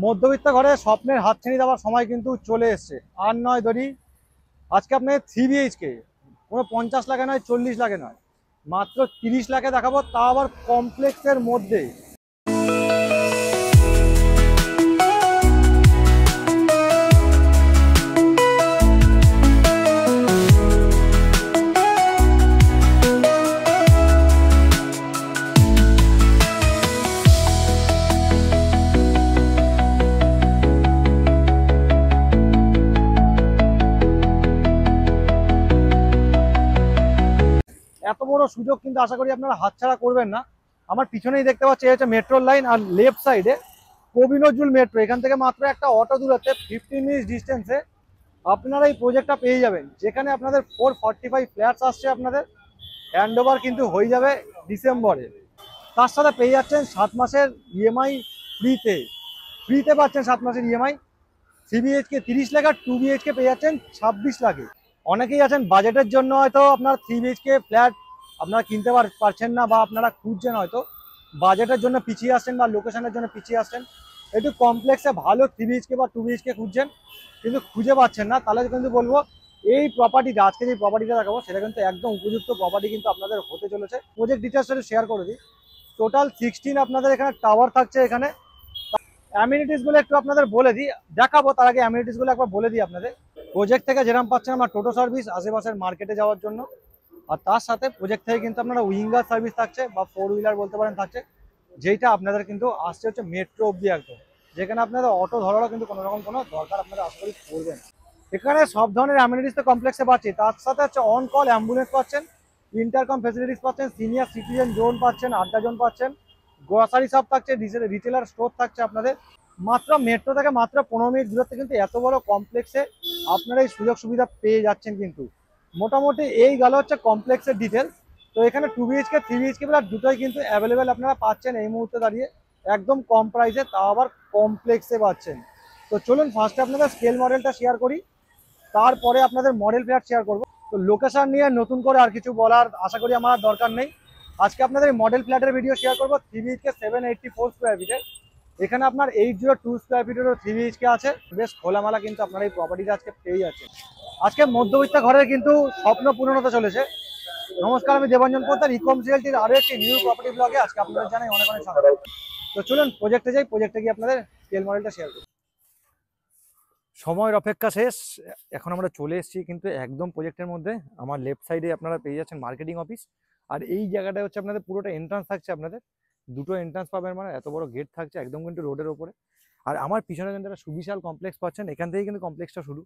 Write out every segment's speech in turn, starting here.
মধ্যবিত্ত ঘরে স্বপ্নের হাতছানি দেওয়ার সময় কিন্তু চলে এসছে। আর নয় ধরি, আজকে আপনার 3 BHK কোনো 50 লাখে নয়, 40 লাখে নয়, মাত্র 30 লাখে দেখাবো, তা আবার কমপ্লেক্সের মধ্যে। এত বড় সুযোগ কিন্তু আশা করি আপনারা হাতছাড়া করবেন না। আমার পিছনেই দেখতে পাচ্ছি হচ্ছে মেট্রোর লাইন, আর লেফট সাইডে কবি নজরুল মেট্রো। এখান থেকে মাত্র একটা অটো দূরত্বে 15 মিনিট ডিস্টেন্সে আপনারা এই প্রজেক্টটা পেয়ে যাবেন, যেখানে আপনাদের 445 ফ্ল্যাটস আসছে। আপনাদের হ্যান্ড ওভার কিন্তু হয়ে যাবে ডিসেম্বরে। তার সাথে পেয়ে যাচ্ছেন 7 মাসের ইএমআই ফ্রিতে। ফ্রিতে পাচ্ছেন 7 মাসের ইএমআই। 3 BHK 30 লাখ, আর 2 BHK পেয়ে যাচ্ছেন 26 লাখে। অনেকেই আছেন বাজেটের জন্য হয়তো আপনার 3 BHK ফ্ল্যাট আপনারা কিনতে পারছেন না, বা আপনারা খুঁজছেন, হয়তো বাজেটের জন্য পিছিয়ে আসছেন বা লোকেশনের জন্য পিছিয়ে আসছেন, একটু কমপ্লেক্সে ভালো 3 BHK বা 2 BHK খুঁজছেন কিন্তু খুঁজে পাচ্ছেন না, তাহলে কিন্তু বলবো এই প্রপার্টিটা, আজকে যে প্রপার্টিটা দেখাবো সেটা কিন্তু একদম উপযুক্ত প্রপার্টি কিন্তু আপনাদের হতে চলেছে। প্রজেক্ট ডিটেলস শেয়ার করে দিই। টোটাল 16 আপনাদের এখানে টাওয়ার থাকছে। এখানে অ্যামিনিটিস গুলো একটু আপনাদের বলে দিই, দেখাবো তার আগে অ্যামিনিটিস গুলো একবার বলে দিই আপনাদের। প্রজেক্ট থেকে যেরকম পাচ্ছেন আমরা টোটো সার্ভিস আশেপাশের মার্কেটে যাওয়ার জন্য, আর তার সাথে প্রজেক্ট থেকে কিন্তু আপনারা উইঙ্গার সার্ভিস থাকছে, বা 4 হুইলার বলতে পারেন থাকছে, যেটা আপনাদের কিন্তু আসছে হচ্ছে মেট্রো অব্দি একদম, যেখানে আপনাদের অটো ধরারও কিন্তু কোনো রকম কোনো দরকার আপনারা আশা করি পড়বেন। এখানে সব ধরনের অ্যামিনিটিস তো কমপ্লেক্সে পাচ্ছি, তার সাথে হচ্ছে অন কল অ্যাম্বুলেন্স পাচ্ছেন, ইন্টারকম ফেসিলিটিস পাচ্ছেন, সিনিয়র সিটিজেন জোন পাচ্ছেন, আড্ডা জোন পাচ্ছেন, গ্রোসারি শপ থাকছে, রিটেলার স্টোর থাকছে আপনাদের। মাত্র মেট্রো থেকে মাত্র 15 মিনিট দূরত্বে কিন্তু এত বড় কমপ্লেক্সে আপনারা এই সুযোগ সুবিধা পেয়ে যাচ্ছেন। কিন্তু মোটামুটি এই গেল হচ্ছে কমপ্লেক্সের ডিটেলস। তো এখানে 2 BHK 3 BHK প্লাস দুটোই কিন্তু অ্যাভেলেবেল আপনারা পাচ্ছেন এই মুহূর্তে দাঁড়িয়ে, একদম কম প্রাইসে, তাও আবার কমপ্লেক্সে পাচ্ছেন। তো চলুন ফার্স্টে আপনাদের স্কেল মডেলটা শেয়ার করি, তারপরে আপনাদের মডেল ফ্ল্যাট শেয়ার করব। তো লোকেশন নিয়ে নতুন করে আর কিছু বলার আশা করি আমার দরকার নেই। আজকে আপনাদের মডেল ফ্ল্যাটের ভিডিও শেয়ার করবো। 3 BHK 784 স্কোয়ার ফিটের, এখানে আপনার 802 স্কোয়ার ফিটেরও 3 BHK আছে। বেশ খোলামেলা কিন্তু আপনারা এই প্রপার্টিটা আজকে পেয়ে যাচ্ছেন। আজকে মধ্যবিত্ত ঘরের কিন্তু স্বপ্ন পূরণ হতে চলেছে। নমস্কার, আমি দেবাঞ্জন পোদ্দার, ইকম রিয়েলটির আরো একটি নিউ প্রপার্টি ব্লগে আজকে আপনাদের জানাই অনেক অনেক স্বাগত। তো চলুন প্রজেক্টে যাই, প্রজেক্টে গিয়ে আপনাদের স্কেল মডেলটা শেয়ার করি। সময়ের অপেক্ষা শেষ, এখন আমরা চলে এসেছি কিন্তু একদম প্রজেক্টের মধ্যে। আমার লেফট সাইডে আপনারা পেয়ে যাচ্ছেন মার্কেটিং অফিস, আর এই জায়গাটা হচ্ছে আপনাদের পুরোটা এন্ট্রান্স থাকছে। আপনাদের দুটো এন্ট্রান্স পাবেন, মানে এত বড় গেট থাকছে একদম কিন্তু রোডের ওপরে। আর আমার পিছনে কিন্তু একটা সুবিশাল কমপ্লেক্স পাচ্ছেন, এখান থেকে কিন্তু কমপ্লেক্সটা শুরু।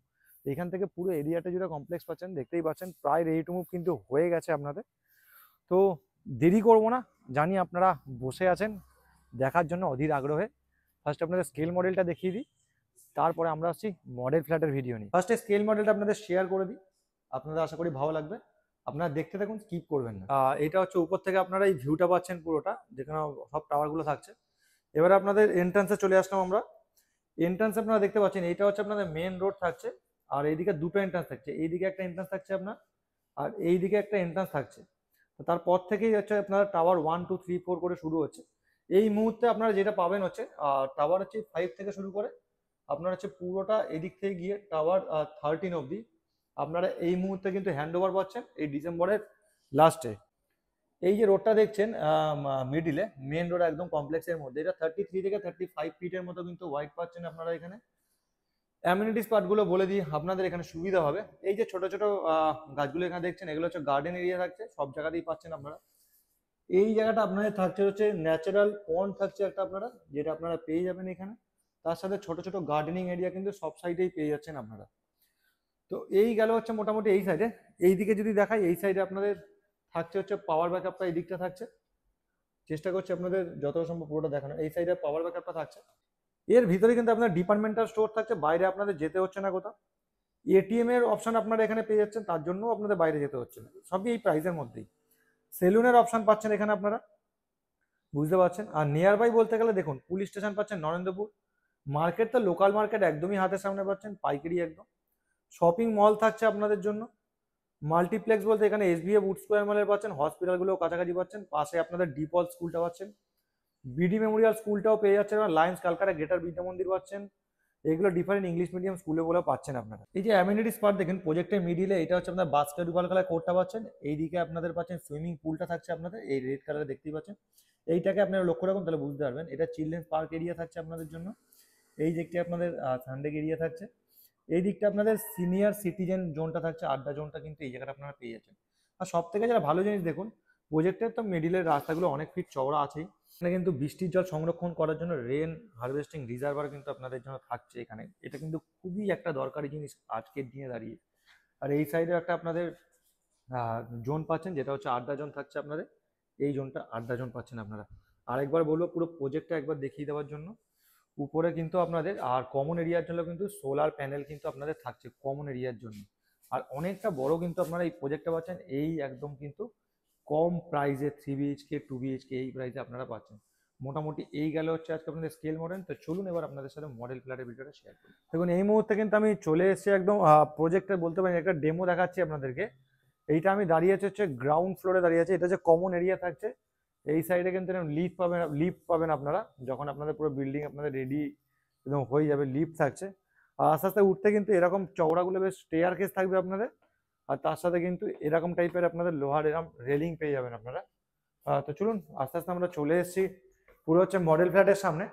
এখান থেকে পুরো এরিয়াটা জুড়ে কমপ্লেক্স পাচ্ছেন, দেখতেই পাচ্ছেন প্রায় রেডি টু মুভ কিন্তু হয়ে গেছে আপনাদের। তো দেরি করব না, জানি আপনারা বসে আছেন দেখার জন্য অধীর আগ্রহে। ফার্স্ট আপনাদের স্কেল মডেলটা দেখিয়ে দিই, তারপরে আমরা আসছি মডেল ফ্ল্যাটের ভিডিও নিয়ে। ফার্স্টে স্কেল মডেলটা আপনাদের শেয়ার করে দিই, আপনাদের আশা করি ভালো লাগবে। আপনারা দেখতে থাকুন, স্কিপ করবেন না। এটা হচ্ছে উপর থেকে আপনারা এই ভিউটা পাচ্ছেন পুরোটা, যেখানে সব টাওয়ারগুলো থাকছে। এবারে আপনাদের এন্ট্রান্সে চলে আসলাম আমরা। এন্ট্রান্সে আপনারা দেখতে পাচ্ছেন এইটা হচ্ছে আপনাদের মেন রোড থাকছে, আর এইদিকে দুটো এন্ট্রান্স থাকছে, এইদিকে একটা এন্ট্রান্স থাকছে আপনার, আর এইদিকে একটা এন্ট্রান্স থাকছে। তো তারপর থেকেই হচ্ছে আপনারা টাওয়ার 1 2 3 4 করে শুরু হচ্ছে। এই মুহূর্তে আপনারা যেটা পাবেন হচ্ছে টাওয়ার হচ্ছে 5 থেকে শুরু করে আপনার হচ্ছে পুরোটা এদিক থেকে গিয়ে টাওয়ার 13 অবধি আপনারা এই মুহূর্তে কিন্তু হ্যান্ড ওভার পাচ্ছেন এই ডিসেম্বরের লাস্টে। এই যে রোডটা দেখছেন মিডিলে, মেন রোড একদম কমপ্লেক্সের মধ্যে, এটা 33 থেকে 35 ফিটের মতো কিন্তু ওয়াইড পাচ্ছেন আপনারা এখানে। অ্যামিনিটিস পার্টগুলো বলে দিই, আপনাদের এখানে সুবিধা হবে। এই যে ছোট ছোট গাছগুলো এখানে দেখছেন, এগুলো হচ্ছে গার্ডেন এরিয়া থাকছে, সব জায়গাতেই পাচ্ছেন আপনারা। এই জায়গাটা আপনাদের থাকছে হচ্ছে ন্যাচারাল পন্ড থাকছে একটা আপনারা, যেটা আপনারা পেয়ে যাবেন এখানে। তার সাথে ছোট ছোট গার্ডেনিং এরিয়া কিন্তু সব সাইডেই পেয়ে যাচ্ছেন আপনারা। তো এই গেল হচ্ছে মোটামুটি এই সাইডে। এই দিকে যদি দেখাই, এই সাইডে আপনাদের থাকছে হচ্ছে পাওয়ার ব্যাকআপটা, এই দিকটা থাকছে। চেষ্টা করছি আপনাদের যতটা সম্ভব পুরোটা দেখানো। এই সাইডে পাওয়ার ব্যাকআপটা থাকছে। এর ভিতরে কিন্তু আপনার ডিপার্টমেন্টাল স্টোর থাকছে, বাইরে আপনাদের যেতে হচ্ছে না কোথাও। এটিএম এর অপশন আপনারা এখানে পেয়ে যাচ্ছেন, তার জন্য আপনাদের বাইরে যেতে হচ্ছে না, সবই এই প্রাইসের মধ্যেই। সেলুনের অপশন পাচ্ছেন এখানে আপনারা, বুঝতে পারছেন। আর নিয়ার বাই বলতে গেলে দেখুন, পুলিশ স্টেশন পাচ্ছেন নরেন্দ্রপুর, মার্কেট তো লোকাল মার্কেট একদমই হাতের সামনে পাচ্ছেন, পাইকারি একদম। শপিং মল থাকছে আপনাদের জন্য। মাল্টিপ্লেক্স বলতে এখানে এসবিএফ উড স্কোয়ার মলের পাচ্ছেন, হসপিটালগুলো কাছাকাছি পাচ্ছেন, পাশে আপনাদের ডিপল স্কুলটা পাচ্ছেন, বিডি মেমোরিয়াল স্কুলটাও পেয়ে যাচ্ছেন, লায়ন্স কালকাটা গ্রেটার বিদ্যা মন্দির পাচ্ছেন। এগুলো ডিফারেন্ট ইংলিশ মিডিয়াম স্কুলে বলে পাচ্ছেন আপনারা। এই যে অ্যামিনিটিস পার্ট দেখেন প্রজেক্টের মিডিলে, এটা হচ্ছে আপনার বাস্কেটবল খেলার কোর্টটা পাচ্ছেন। এইদিকে আপনাদের পাচ্ছেন সুইমিং পুলটা থাকছে আপনাদের, এই রেড কালারে দেখতেই পাচ্ছেন। এইটাকে আপনারা লক্ষ্য রাখুন তাহলে বুঝতে পারবেন। এটা চিলড্রেন্স পার্ক এরিয়া থাকছে আপনাদের জন্য। এই দিকটি আপনাদের সানডে এরিয়া থাকছে। এই দিকটা আপনাদের সিনিয়র সিটিজেন জোনটা থাকছে, আড্ডা জোনটা কিন্তু এই জায়গাটা আপনারা পেয়ে যাচ্ছেন। আর সব থেকে যারা ভালো জিনিস দেখুন, প্রজেক্টের তো মিডিলের রাস্তাগুলো অনেক ফিট চওড়া আছেই। এখানে কিন্তু বৃষ্টির জল সংরক্ষণ করার জন্য রেন হারভেস্টিং রিজার্ভার কিন্তু আপনাদের জন্য থাকছে এখানে। এটা কিন্তু খুবই একটা দরকারি জিনিস আজকের দিনে দাঁড়িয়ে। আর এই সাইডে একটা আপনাদের জোন পাচ্ছেন, যেটা হচ্ছে আড্ডা জোন থাকছে আপনাদের। এই জোনটা আড্ডা জোন পাচ্ছেন আপনারা। আরেকবার বলবো পুরো প্রজেক্টটা একবার দেখিয়ে দেওয়ার জন্য। উপরে কিন্তু আপনাদের আর কমন এরিয়ার জন্য কিন্তু সোলার প্যানেল কিন্তু আপনাদের থাকছে কমন এরিয়ার জন্য। আর অনেকটা বড় কিন্তু আপনারা এই প্রজেক্টটা পাচ্ছেন, এই একদম কিন্তু কম প্রাইসে 3 বিএইচকে 2 বিএইচকে এই প্রাইসে আপনারা পাচ্ছেন। মোটামুটি এই গেল হচ্ছে আজকে আপনাদের স্কেল মডেল। তো চলুন এবার আপনাদের সাথে মডেল ফ্ল্যাটের ভিডিওটা শেয়ার করি। দেখুন এই মুহূর্তে কিন্তু আমি চলে এসেছি একদম প্রজেক্টে, বলতে পারি একটা ডেমো দেখাচ্ছি আপনাদেরকে। এইটা আমি দাঁড়িয়ে আছি হচ্ছে গ্রাউন্ড ফ্লোরে দাঁড়িয়ে আছে। এটা হচ্ছে কমন এরিয়া থাকছে। এই সাইডে কিন্তু লিফট পাবেন আপনারা যখন আপনাদের পুরো বিল্ডিং আপনাদের রেডি একদম হয়ে যাবে, লিফট থাকছে। আর আস্তে আস্তে উঠতে কিন্তু এরকম চওড়াগুলো বেশ স্টেয়ার কেস থাকবে আপনাদের। আর তার সাথে কিন্তু এরকম টাইপের আপনাদের লোহার এরকম রেলিং পেয়ে যাবেন আপনারা। তো চলুন আস্তে আস্তে আমরা চলে এসেছি পুরো হচ্ছে মডেল ফ্ল্যাটের সামনে।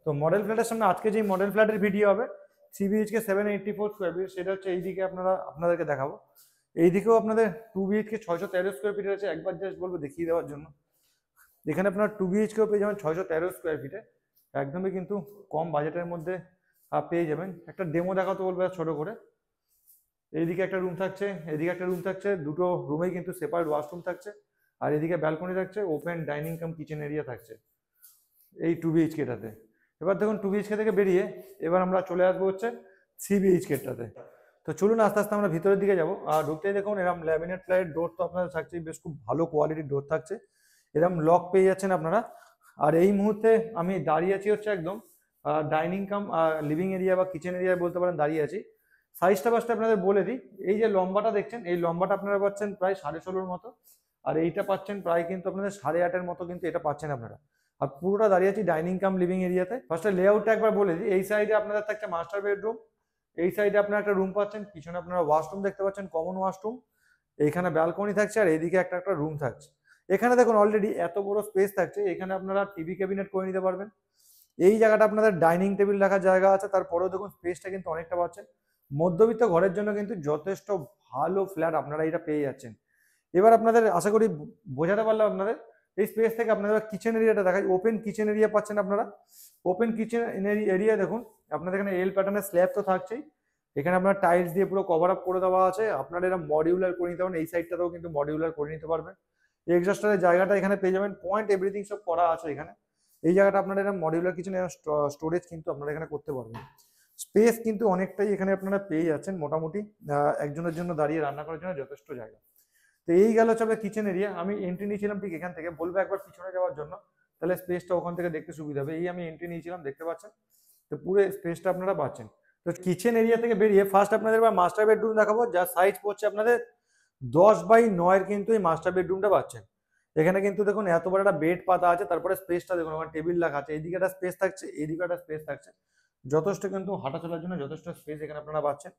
তো মডেল ফ্ল্যাটের সামনে আজকে যে মডেল ফ্ল্যাটের ভিডিও হবে 3 বিএইচকে 784 স্কোয়ার ফিট, সেটা হচ্ছে এইদিকে আপনাদেরকে দেখাবো। এইদিকেও আপনাদের 2 বিএইচকে 613 স্কোয়ার ফিট আছে। একবার জাস্ট বলবো দেখিয়ে দেওয়ার জন্য। এখানে আপনার 2 বিএইচকেও পেয়ে যাবেন 613 স্কোয়ার ফিটে, একদমই কিন্তু কম বাজেটের মধ্যে পেয়ে যাবেন। একটা ডেমো দেখাতে বলবো ছোট করে। এইদিকে একটা রুম থাকছে, এদিকে একটা রুম থাকছে, দুটো রুমেই কিন্তু সেপারেট ওয়াশরুম থাকছে। আর এদিকে ব্যালকনি থাকছে, ওপেন ডাইনিং কাম কিচেন এরিয়া থাকছে এই 2 বিএইচকেটাতে। এবার দেখুন 2 বিএইচকে থেকে বেরিয়ে এবার আমরা চলে আসবো হচ্ছে 3 বিএইচকেটাতে। তো চলুন আস্তে আস্তে আমরা ভিতরের দিকে যাবো। আর ঢুকতেই দেখুন এরকম ল্যামিনেট প্লাইয়ের ডোর তো আপনাদের থাকছে, বেশ খুব ভালো কোয়ালিটির ডোর থাকছে। এরকম লক পেয়ে যাচ্ছেন আপনারা। আর এই মুহূর্তে আমি দাঁড়িয়ে আছি হচ্ছে একদম ডাইনিং কাম লিভিং এরিয়া বা কিচেন এরিয়া বলতে পারেন দাঁড়িয়ে আছি। সাইজটা ফার্স্টে আপনাদের বলে দিই। এই যে লম্বাটা দেখছেন, এই লম্বাটা আপনারা পাচ্ছেন প্রায় 16.5 মতো। আর এইটা পাচ্ছেন প্রায় কিন্তু আপনাদের 8.5 মতো কিন্তু এটা পাচ্ছেন আপনারা। আর পুরোটা দাঁড়িয়ে আছি ডাইনিং কাম লিভিং এরিয়াতে। ফার্স্টে লেআউটটা একবার বলে দিই। এই সাইডে আপনাদের থাকছে মাস্টার বেডরুম, এই সাইডে আপনারা একটা রুম পাচ্ছেন, পিছনে আপনারা ওয়াশরুম দেখতে পাচ্ছেন, কমন ওয়াশরুম। এইখানে ব্যালকনি থাকছে আর এইদিকে একটা একটা রুম থাকছে। এখানে দেখুন অলরেডি এত বড় স্পেস থাকছে, এখানে আপনারা টিভি ক্যাবিনেট করে নিতে পারবেন। এই জায়গাটা আপনাদের ডাইনিং টেবিল রাখার জায়গা আছে, তারপরেও দেখুন স্পেসটা কিন্তু অনেকটা পাচ্ছেন। মধ্যবিত্ত ঘরের জন্য কিন্তু যথেষ্ট ভালো ফ্ল্যাট আপনারা এটা পেয়ে যাচ্ছেন। এবার আপনাদের আশা করি বোঝাতে পারলাম আপনাদের। এই স্পেস থেকে আপনাদের কিচেন এরিয়াটা দেখাই। ওপেন কিচেন এরিয়া পাচ্ছেন আপনারা। ওপেন কিচেন এরিয়া দেখুন আপনাদের এখানে এল প্যাটার্নের স্ল্যাব তো থাকছেই। এখানে আপনার টাইলস দিয়ে পুরো কভার আপ করে দেওয়া আছে। আপনারা এরা মডিউলার করে নিতে পারেন, এই সাইডটাতেও কিন্তু মডিউলার করে নিতে পারবেন। এক্সস্টারের জায়গাটা এখানে পেয়ে যাবেন, পয়েন্ট এভরিথিং সব করা আছে এখানে। এই জায়গাটা আপনারা এরা মডিউলার কিচেন স্টোরেজ কিন্তু আপনারা এখানে করতে পারবেন। স্পেস কিন্তু অনেকটাই এখানে আপনারা পেয়ে যাচ্ছেন, মোটামুটি একজনের জন্য দাঁড়িয়ে রান্না করার জন্য যথেষ্ট জায়গা। তো এই গেল হচ্ছে আপনার কিচেন এরিয়া। আমি এন্ট্রি নিয়েছিলাম ঠিক এখান থেকে, বলবো একবার পিছনে যাওয়ার জন্য, তাহলে স্পেসটা ওখান থেকে দেখতে সুবিধা হবে। এই আমি এন্ট্রি নিয়েছিলাম, দেখতে পাচ্ছেন। তো পুরো স্পেসটা আপনারা পাচ্ছেন। তো কিচেন এরিয়া থেকে বেরিয়ে ফার্স্ট আপনাদের মাস্টার বেডরুম দেখাবো, যার সাইজ পড়ছে আপনাদের 10/9 কিন্তু এই মাস্টার বেডরুমটা পাচ্ছেন। এখানে কিন্তু দেখুন এত বড় একটা বেড পাতা আছে, তারপরে স্পেসটা দেখুন আমার টেবিল রাখা আছে, এইদিকে একটা স্পেস থাকছে, এইদিকে একটা স্পেস থাকছে। যথেষ্ট কিন্তু হাঁটা চলার জন্য যথেষ্ট স্পেস এখানে আপনারা পাচ্ছেন।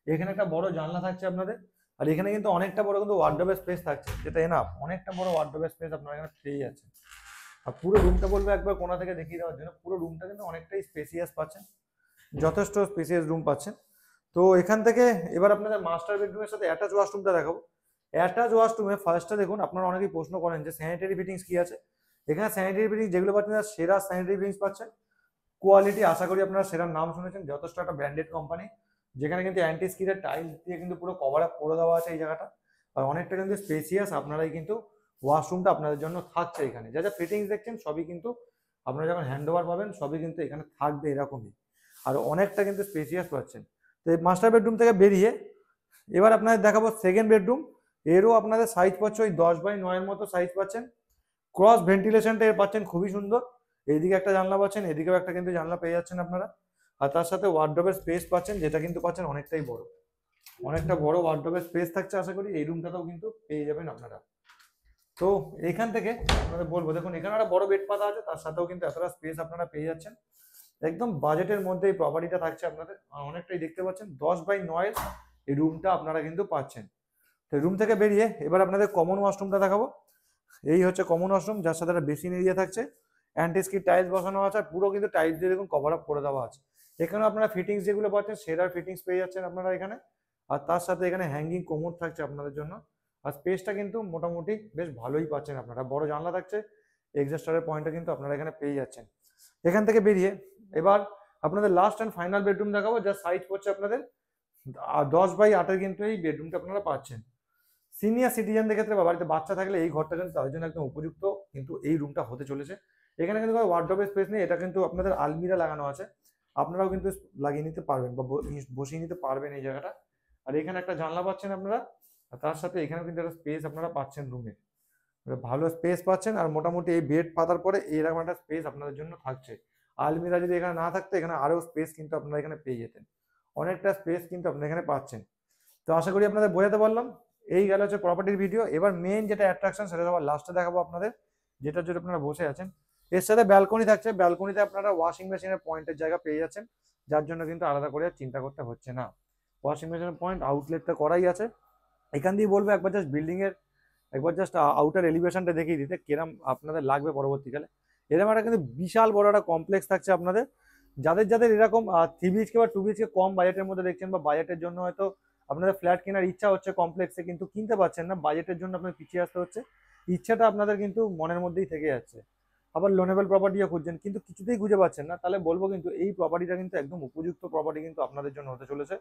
এখানে একটা বড় জানলা থাকছে আপনাদের। আর এখানে কিন্তু অনেকটা বড় কিন্তু ওয়ার্ডরোবের স্পেস থাকছে, যেটা এনাফ। অনেকটা বড় ওয়ার্ডরোবের স্পেস আপনারা এখানে পেয়ে যাচ্ছেন। আর পুরো রুমটা বলবো একবার কোণা থেকে দেখিয়ে দেওয়ার জন্য, পুরো রুমটা কিন্তু অনেকটাই স্পেসিয়াস পাচ্ছেন, যথেষ্ট স্পেসিয়াস রুম পাচ্ছেন। তো এখান থেকে এবার আপনাদের মাস্টার বেডরুমের সাথে অ্যাটাচ ওয়াশরুমটা দেখাবো। অ্যাটাচ ওয়াশরুমে ফার্স্টে দেখুন, আপনারা অনেকেই প্রশ্ন করেন যে স্যানিটারি ফিটিংস কি আছে। এখানে স্যানিটারি ফিটিংস যেগুলো পাচ্ছেন সেরা স্যানিটারি ফিটিংস পাচ্ছেন। কোয়ালিটি আশা করি আপনারা সেরার নাম শুনেছেন, যথেষ্ট একটা ব্র্যান্ডেড কোম্পানি, যেখানে কিন্তু অ্যান্টি স্কিডের টাইলস দিয়ে কিন্তু পুরো কভার আপ করে দেওয়া আছে এই জায়গাটা। আর অনেকটা কিন্তু স্পেসিয়াস আপনারাই কিন্তু ওয়াশরুমটা আপনাদের জন্য থাকছে এখানে। যা যা ফিটিংস দেখছেন সবই কিন্তু আপনারা যখন হ্যান্ড ওভার পাবেন সবই কিন্তু এখানে থাকবে এরকমই। আর অনেকটা কিন্তু স্পেসিয়াস পাচ্ছেন। তো এই মাস্টার বেডরুম থেকে বেরিয়ে এবার আপনাদের দেখাবো সেকেন্ড বেডরুম। এরও আপনাদের সাইজ পাচ্ছে ওই 10/9 মতো সাইজ পাচ্ছেন। ক্রস ভেন্টিলেশনটা এর পাচ্ছেন খুবই সুন্দর। এইদিকে একটা জানলা পাচ্ছেন, এদিকেও একটা কিন্তু জানলা পেয়ে যাচ্ছেন আপনারা। আর তার সাথে ওয়ার্ডরোবের স্পেস পাচ্ছেন, যেটা কিন্তু পাচ্ছেন অনেকটাই বড়, অনেকটা বড় ওয়ার্ডরোবের স্পেস থাকছে। আশা করি এই রুমটাতেও কিন্তু পেয়ে যাবেন আপনারা। তো এখান থেকে আপনাদের বলবো, দেখুন এখানে একটা বড় বেড পাতা আছে, তার সাথেও কিন্তু এতটা স্পেস আপনারা পেয়ে যাচ্ছেন। একদম বাজেটের মধ্যে এই প্রপার্টিটা থাকছে আপনাদের। অনেকটাই দেখতে পাচ্ছেন 10/9 এই রুমটা আপনারা কিন্তু পাচ্ছেন। তো রুম থেকে বেরিয়ে এবার আপনাদের কমন ওয়াশরুমটা দেখাবো। এই হচ্ছে কমন ওয়াশরুম, যার সাথে একটা বেসিন এরিয়া থাকছে, অ্যান্টিস্কিড টাইলস বসানো আছে, আর পুরো কিন্তু টাইলস দিয়ে দেখুন কভার আপ করে দেওয়া আছে। এখানে আপনারা ফিটিংস যেগুলো পাচ্ছেন সেরার ফিটিংস পেয়ে যাচ্ছেন আপনারা এখানে। আর তার সাথে এখানে হ্যাঙ্গিং কোমোড থাকছে আপনাদের জন্য। আর স্পেসটা কিন্তু মোটামুটি বেশ ভালোই পাচ্ছেন আপনারা, বড় জানলা থাকছে, এক্সস্টারের পয়েন্টটা কিন্তু আপনারা এখানে পেয়ে যাচ্ছেন। এখান থেকে বেরিয়ে এবার আপনাদের লাস্ট অ্যান্ড ফাইনাল বেডরুম দেখাবো, যার সাইজ পড়ছে আপনাদের 10/8 কিন্তু এই বেডরুমটা আপনারা পাচ্ছেন। সিনিয়র সিটিজেনদের ক্ষেত্রে বা বাড়িতে বাচ্চা থাকলে এই ঘরটা কিন্তু তাদের জন্য একদম উপযুক্ত কিন্তু এই রুমটা হতে চলেছে। এখানে কিন্তু ওয়ার্ডরোবের স্পেস নেই, এটা কিন্তু আপনাদের আলমিরা লাগানো আছে, আপনারাও কিন্তু লাগিয়ে নিতে পারবেন বা বসিয়ে নিতে পারবেন এই জায়গাটা। আর এখানে একটা জানলা পাচ্ছেন আপনারা, আর তার সাথে এখানে কিন্তু একটা স্পেস আপনারা পাচ্ছেন রুমে, ভালো স্পেস পাচ্ছেন। আর মোটামুটি এই বেড পাতার পরে এইরকম একটা স্পেস আপনাদের জন্য থাকছে। আলমিরা যদি এখানে না থাকতো, এখানে আরো স্পেস কিন্তু আপনারা এখানে পেয়ে যেতেন, অনেকটা স্পেস কিন্তু আপনারা এখানে পাচ্ছেন। তো আশা করি আপনাদের বোঝাতে পারলাম। এই গেল হচ্ছে প্রপার্টির ভিডিও। এবার মেন যেটা অ্যাট্রাকশন সেটা সবার লাস্টে দেখাবো আপনাদের, যেটার জন্য আপনারা বসে আছেন। এর সাথে ব্যালকনি থাকছে, ব্যালকনিতে আপনারা ওয়াশিং মেশিনের পয়েন্টের জায়গা পেয়ে যাচ্ছেন, যার জন্য কিন্তু আলাদা করে চিন্তা করতে হচ্ছে না। ওয়াশিং মেশিনের পয়েন্ট আউটলেটটা করাই আছে। এখান দিয়ে বলবো একবার জাস্ট বিল্ডিং এর একবার জাস্ট আউটার এলিভেশনটা দেখিয়ে দিতে কিরম আপনাদের লাগবে পরবর্তীকালে। এরকম একটা কিন্তু বিশাল বড় একটা কমপ্লেক্স থাকছে আপনাদের। যাদের যাদের এরকম 3 BHK বা 2 BHK কম বাজেটের মধ্যে দেখছেন, বা বাজেটের জন্য হয়তো আপনাদের ফ্ল্যাট কেনার ইচ্ছা হচ্ছে কমপ্লেক্সে, কিন্তু কিনতে পারছেন না, বাজেটের জন্য আপনার পিছিয়ে আসতে হচ্ছে, ইচ্ছাটা আপনাদের কিন্তু মনের মধ্যেই থেকে যাচ্ছে, আবার লোনেবল প্রপার্টিও খুঁজছেন কিন্তু কিছুতেই খুঁজে পাচ্ছেন না, তাহলে বলবো কিন্তু এই প্রপার্টিটা কিন্তু একদম উপযুক্ত প্রপার্টি কিন্তু আপনাদের জন্য হতে চলেছে।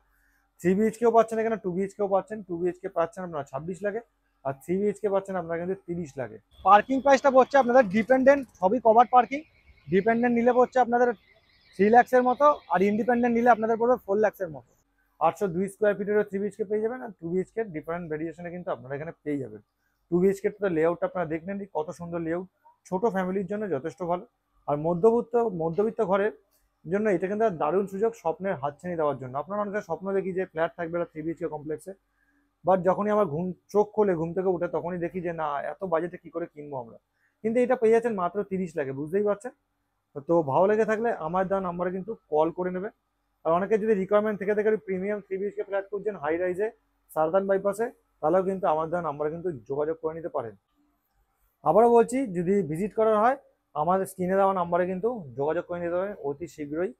3 BHKও পাচ্ছেন এখানে, 2 BHKও পাচ্ছেন। 2 BHK পাচ্ছেন আপনারা 26 লাখে, আর 3 BHK পাচ্ছেন আপনারা কিন্তু 30 লাখে। পার্কিং প্রাইসটা পড়ছে আপনাদের ডিপেন্ডেন্ট, সবই কভার্ড পার্কিং। ডিপেন্ডেন্ট নিলে পড়ছে আপনাদের 3 লাখের মতো, আর ইন্ডিপেন্ডেন্ট নিলে আপনাদের পড়বে 4 লাখের মতো। 802 স্কোয়ার ফিটেরও 3 BHK পেয়ে যাবেন, আর 2 BHK ডিফারেন্ট ভেরিয়েশনে কিন্তু আপনারা এখানে পেয়ে যাবেন। 2 BHK লেআউটটা আপনারা দেখলেন কত সুন্দর লেআউট, ছোট ফ্যামিলির জন্য যথেষ্ট ভালো। আর মধ্যবিত্ত ঘরের জন্য এটা কিন্তু দারুণ সুযোগ স্বপ্নের হাতছানি দেওয়ার জন্য। আপনারা অনেকটা স্বপ্ন দেখি যে ফ্ল্যাট থাকবে না 3 BHK কমপ্লেক্সে, বাট যখনই আমার চোখ খোলে ঘুম থেকে উঠে, তখনই দেখি যে না, এত বাজেটে কি করে কিনবো আমরা। কিন্তু এটা পেয়ে যাচ্ছেন মাত্র 30 লাখে, বুঝতেই পারছেন। তো ভালো লেগে থাকলে আমার দেওয়া নাম্বারে কিন্তু কল করে নেবে। আর অনেকে যদি রিকোয়ারমেন্ট থেকে থাকে প্রিমিয়াম 3 BHK ফ্ল্যাট খুঁজছেন হাই রাইজে সারদান বাইপাসে, তাহলেও কিন্তু আমার দেওয়া নাম্বারে কিন্তু যোগাযোগ করে নিতে পারেন। আবারও বলছি, যদি ভিজিট করার হয় আমাদের স্ক্রিনে দেওয়া নাম্বারে কিন্তু যোগাযোগ করে নিতে পারেন অতি শীঘ্রই।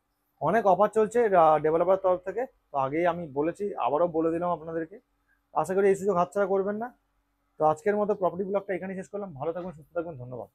অনেক অফার চলছে ডেভেলপার তরফ থেকে, তো আগেই আমি বলেছি, আবারও বলে দিলাম আপনাদেরকে। আশা করি এই সুযোগ হাতছাড়া করবেন না। তো আজকের মতো প্রপার্টি ব্লগটা এখানে শেষ করলাম। ভালো থাকবেন, সুস্থ থাকবেন, ধন্যবাদ।